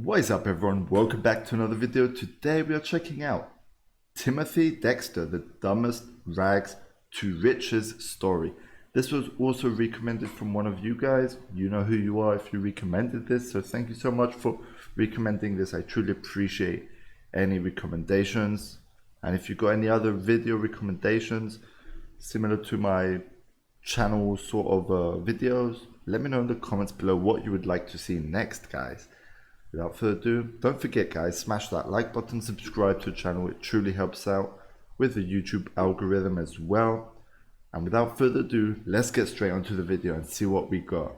What is up everyone, welcome back to another video. Today we are checking out Timothy Dexter, the dumbest rags to riches story. This was also recommended from one of you guys. You know who you are if you recommended this, so thank you so much for recommending this. I truly appreciate any recommendations, and if you got any other video recommendations similar to my channel sort of videos, let me know in the comments below what you would like to see next, guys. Without further ado, don't forget guys, smash that like button, subscribe to the channel, it truly helps out with the YouTube algorithm as well. And without further ado, let's get straight onto the video and see what we got.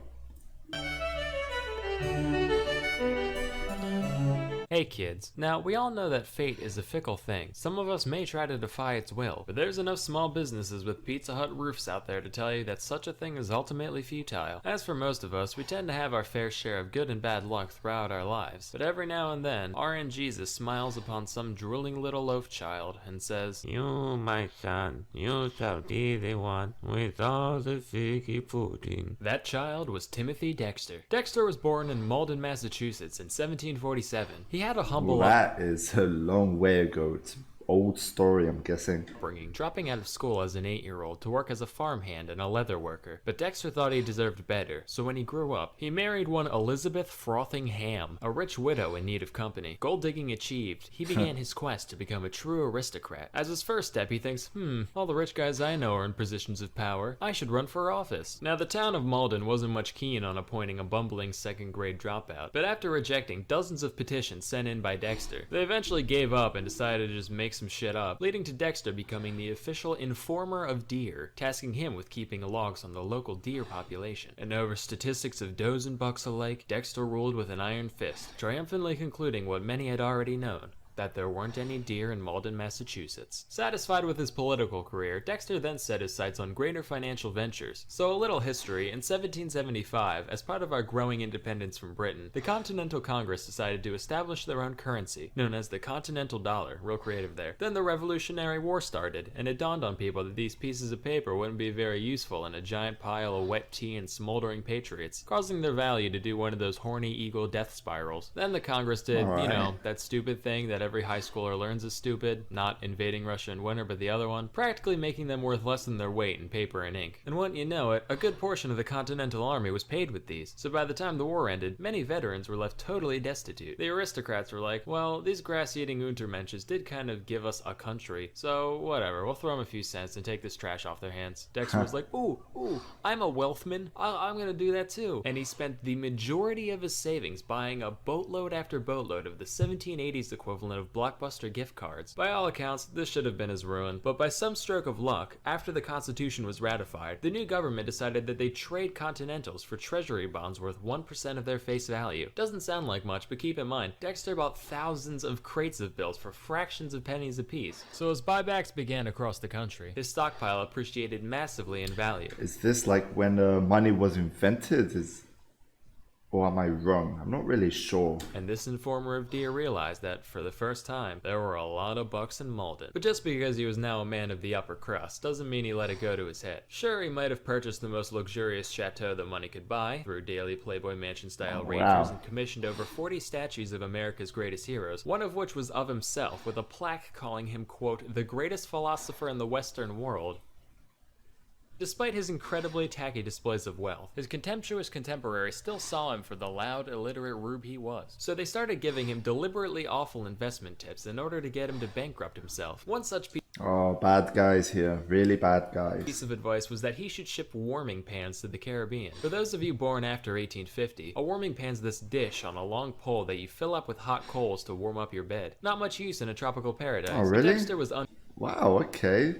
Hey kids, now we all know that fate is a fickle thing. Some of us may try to defy its will, but there's enough small businesses with Pizza Hut roofs out there to tell you that such a thing is ultimately futile. As for most of us, we tend to have our fair share of good and bad luck throughout our lives, but every now and then, RN Jesus smiles upon some drooling little loaf child and says, "You, my son, you shall be the one with all the figgy pudding." That child was Timothy Dexter. Dexter was born in Malden, Massachusetts in 1747. He had a humble That is a long way ago. It's an old story, I'm guessing. upbringing, dropping out of school as an 8-year-old to work as a farmhand and a leather worker. But Dexter thought he deserved better, so when he grew up, he married one Elizabeth Frothingham, a rich widow in need of company. Gold digging achieved, he began his quest to become a true aristocrat. As his first step, he thinks, all the rich guys I know are in positions of power. I should run for office. Now, the town of Malden wasn't much keen on appointing a bumbling second-grade dropout, but after rejecting dozens of petitions sent in by Dexter, they eventually gave up and decided to just make some shit up, leading to Dexter becoming the official informer of deer, tasking him with keeping logs on the local deer population. And over statistics of does and bucks alike, Dexter ruled with an iron fist, triumphantly concluding what many had already known: that there weren't any deer in Malden, Massachusetts. Satisfied with his political career, Dexter then set his sights on greater financial ventures. So a little history: in 1775, as part of our growing independence from Britain, the Continental Congress decided to establish their own currency, known as the Continental Dollar. Real creative there. Then the Revolutionary War started, and it dawned on people that these pieces of paper wouldn't be very useful in a giant pile of wet tea and smoldering patriots, causing their value to do one of those horny eagle death spirals. Then the Congress did, you know, that stupid thing that every high schooler learns is stupid, not invading Russia in winter, but the other one, practically making them worth less than their weight in paper and ink. And wouldn't you know it, a good portion of the Continental Army was paid with these, so by the time the war ended, many veterans were left totally destitute. The aristocrats were like, well, these grass-eating Untermensches did kind of give us a country, so whatever, we'll throw them a few cents and take this trash off their hands. Dexter was like, ooh, I'm a wealthman, I'm gonna do that too. And he spent the majority of his savings buying a boatload after boatload of the 1780s equivalent of Blockbuster gift cards. By all accounts, this should have been his ruin, but by some stroke of luck, after the Constitution was ratified, the new government decided that they'd trade Continentals for treasury bonds worth 1% of their face value. Doesn't sound like much, but keep in mind, Dexter bought thousands of crates of bills for fractions of pennies apiece. So as buybacks began across the country, his stockpile appreciated massively in value. Is this like when money was invented? Or am I wrong? I'm not really sure. And this informer of deer realized that, for the first time, there were a lot of bucks in Malden. But just because he was now a man of the upper crust doesn't mean he let it go to his head. Sure, he might have purchased the most luxurious chateau that money could buy, through daily Playboy Mansion-style rangers, and commissioned over 40 statues of America's greatest heroes, one of which was of himself, with a plaque calling him, quote, the greatest philosopher in the Western world. Despite his incredibly tacky displays of wealth, his contemptuous contemporaries still saw him for the loud, illiterate rube he was. So they started giving him deliberately awful investment tips in order to get him to bankrupt himself. One such Bad guys here. Really bad guys. piece of advice was that he should ship warming pans to the Caribbean. For those of you born after 1850, a warming pan's this dish on a long pole that you fill up with hot coals to warm up your bed. Not much use in a tropical paradise. Oh, really? Dexter was Wow, okay.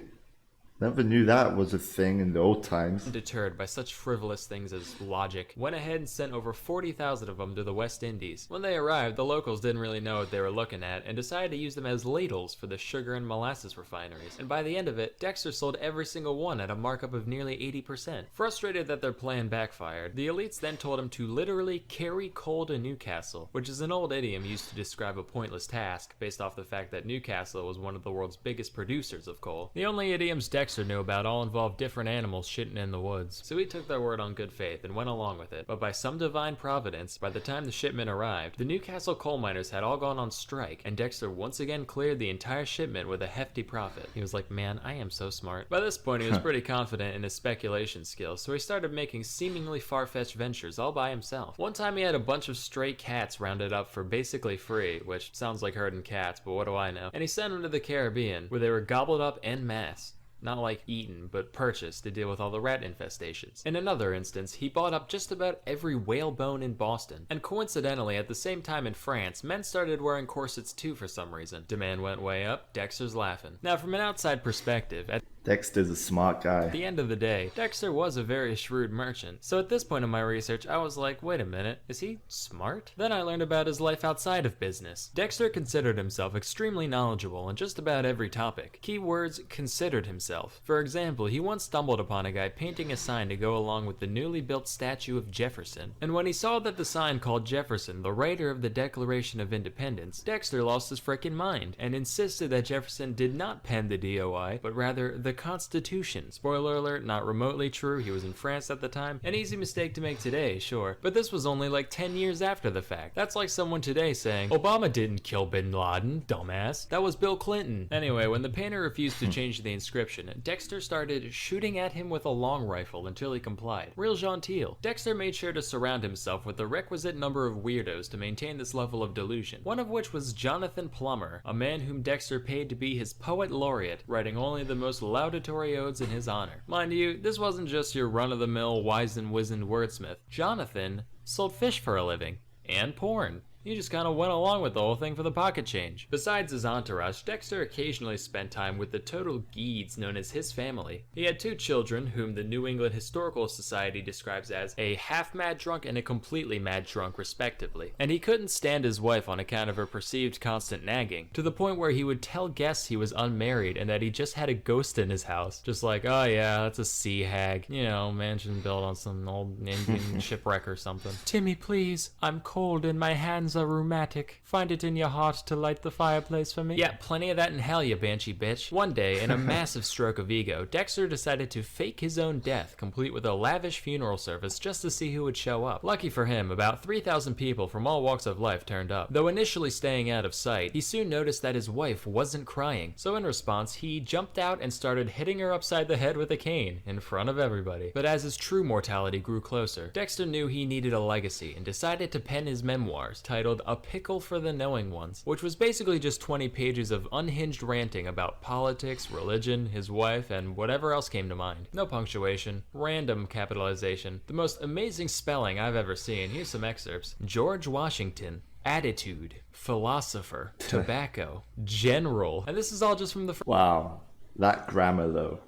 Never knew that was a thing in the old times. undeterred by such frivolous things as logic, went ahead and sent over 40,000 of them to the West Indies. When they arrived, the locals didn't really know what they were looking at and decided to use them as ladles for the sugar and molasses refineries. And by the end of it, Dexter sold every single one at a markup of nearly 80%. Frustrated that their plan backfired, the elites then told him to literally carry coal to Newcastle, which is an old idiom used to describe a pointless task based off the fact that Newcastle was one of the world's biggest producers of coal. The only idioms Dexter Dexter knew about all involved different animals shitting in the woods. So he took their word on good faith and went along with it. But by some divine providence, by the time the shipment arrived, the Newcastle coal miners had all gone on strike, and Dexter once again cleared the entire shipment with a hefty profit. He was like, man, I am so smart. By this point, he was pretty confident in his speculation skills, so he started making seemingly far-fetched ventures all by himself. One time he had a bunch of stray cats rounded up for basically free, which sounds like herding cats, but what do I know? And he sent them to the Caribbean, where they were gobbled up en masse. Not like eaten, but purchased to deal with all the rat infestations. In another instance, he bought up just about every whalebone in Boston. And coincidentally, at the same time in France, men started wearing corsets too for some reason. Demand went way up, Dexter's laughing. Now, from an outside perspective, Dexter's a smart guy. at the end of the day, Dexter was a very shrewd merchant. So at this point in my research, I was like, wait a minute, is he smart? Then I learned about his life outside of business. Dexter considered himself extremely knowledgeable on just about every topic. Keywords, considered himself. For example, he once stumbled upon a guy painting a sign to go along with the newly built statue of Jefferson. And when he saw that the sign called Jefferson, the writer of the Declaration of Independence, Dexter lost his frickin' mind and insisted that Jefferson did not pen the DOI, but rather the Constitution. Spoiler alert, not remotely true, he was in France at the time. An easy mistake to make today, sure, but this was only like 10 years after the fact. That's like someone today saying, Obama didn't kill bin Laden, dumbass. That was Bill Clinton. Anyway, when the painter refused to change the inscription, Dexter started shooting at him with a long rifle until he complied. Real genteel. Dexter made sure to surround himself with the requisite number of weirdos to maintain this level of delusion, one of which was Jonathan Plummer, a man whom Dexter paid to be his poet laureate, writing only the most laudatory odes in his honor. Mind you, this wasn't just your run-of-the-mill, wise-and-wizened wordsmith. Jonathan sold fish for a living. And porn. He just kind of went along with the whole thing for the pocket change. Besides his entourage, Dexter occasionally spent time with the total geeds known as his family. He had 2 children, whom the New England Historical Society describes as a half-mad drunk and a completely mad drunk, respectively. And he couldn't stand his wife on account of her perceived constant nagging, to the point where he would tell guests he was unmarried and that he just had a ghost in his house. Just like, oh yeah, that's a sea hag. You know, mansion built on some old Indian shipwreck or something. Timmy, please, I'm cold and my hands are rheumatic. Find it in your heart to light the fireplace for me. Yeah, plenty of that in hell, you banshee bitch. One day, in a massive stroke of ego, Dexter decided to fake his own death, complete with a lavish funeral service just to see who would show up. Lucky for him, about 3,000 people from all walks of life turned up. Though initially staying out of sight, he soon noticed that his wife wasn't crying. So in response, he jumped out and started hitting her upside the head with a cane in front of everybody. But as his true mortality grew closer, Dexter knew he needed a legacy and decided to pen his memoirs, titled A Pickle for the Knowing Ones, which was basically just 20 pages of unhinged ranting about politics, religion, his wife, and whatever else came to mind. No punctuation, random capitalization, the most amazing spelling I've ever seen. Here's some excerpts. George Washington. Attitude. Philosopher. Tobacco. General. And this is all just from the Wow, that grammar though.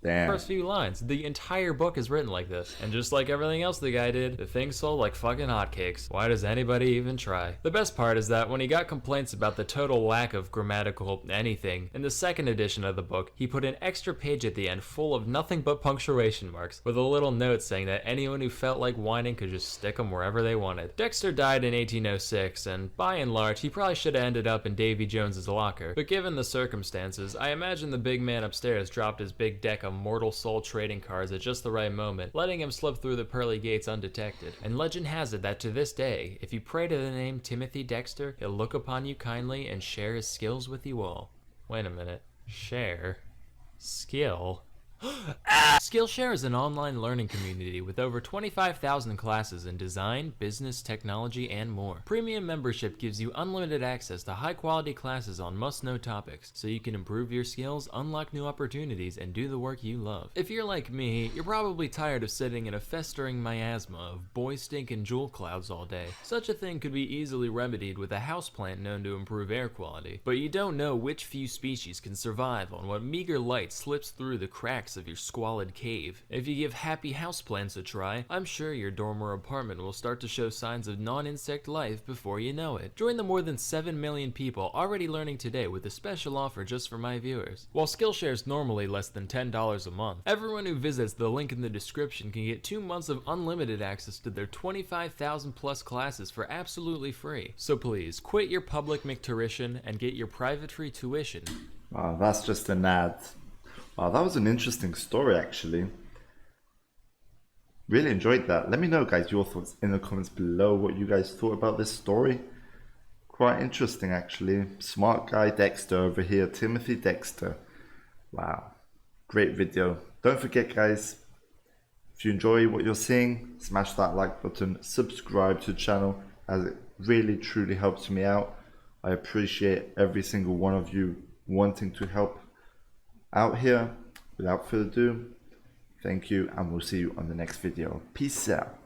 Damn. first few lines. The entire book is written like this. And just like everything else the guy did, the thing sold like fucking hotcakes. Why does anybody even try? The best part is that when he got complaints about the total lack of grammatical anything, in the second edition of the book, he put an extra page at the end full of nothing but punctuation marks, with a little note saying that anyone who felt like whining could just stick them wherever they wanted. Dexter died in 1806, and by and large, he probably should have ended up in Davy Jones's locker. But given the circumstances, I imagine the big man upstairs dropped his big deck of mortal soul trading cards at just the right moment, letting him slip through the pearly gates undetected. And legend has it that to this day, if you pray to the name Timothy Dexter, he'll look upon you kindly and share his skills with you all. Wait a minute. Share? Skill? Skillshare is an online learning community with over 25,000 classes in design, business, technology, and more. Premium membership gives you unlimited access to high-quality classes on must-know topics, so you can improve your skills, unlock new opportunities, and do the work you love. If you're like me, you're probably tired of sitting in a festering miasma of boy stink and jewel clouds all day. Such a thing could be easily remedied with a houseplant known to improve air quality, but you don't know which few species can survive on what meager light slips through the cracks of your squalid cave. If you give happy houseplants a try, I'm sure your dorm or apartment will start to show signs of non-insect life before you know it. Join the more than 7 million people already learning today with a special offer just for my viewers. While Skillshare is normally less than $10 a month, everyone who visits the link in the description can get 2 months of unlimited access to their 25,000 plus classes for absolutely free. So please, quit your public McTuition and get your private free tuition. Wow, that's just an ad. Wow, that was an interesting story actually. Really enjoyed that. Let me know, guys, your thoughts in the comments below, what you guys thought about this story. Quite interesting actually. Smart guy Dexter over here, Timothy Dexter. Wow, great video. Don't forget, guys, if you enjoy what you're seeing, smash that like button, subscribe to the channel, as it really truly helps me out. I appreciate every single one of you wanting to help out here. Without further ado, thank you, and we'll see you on the next video. Peace out.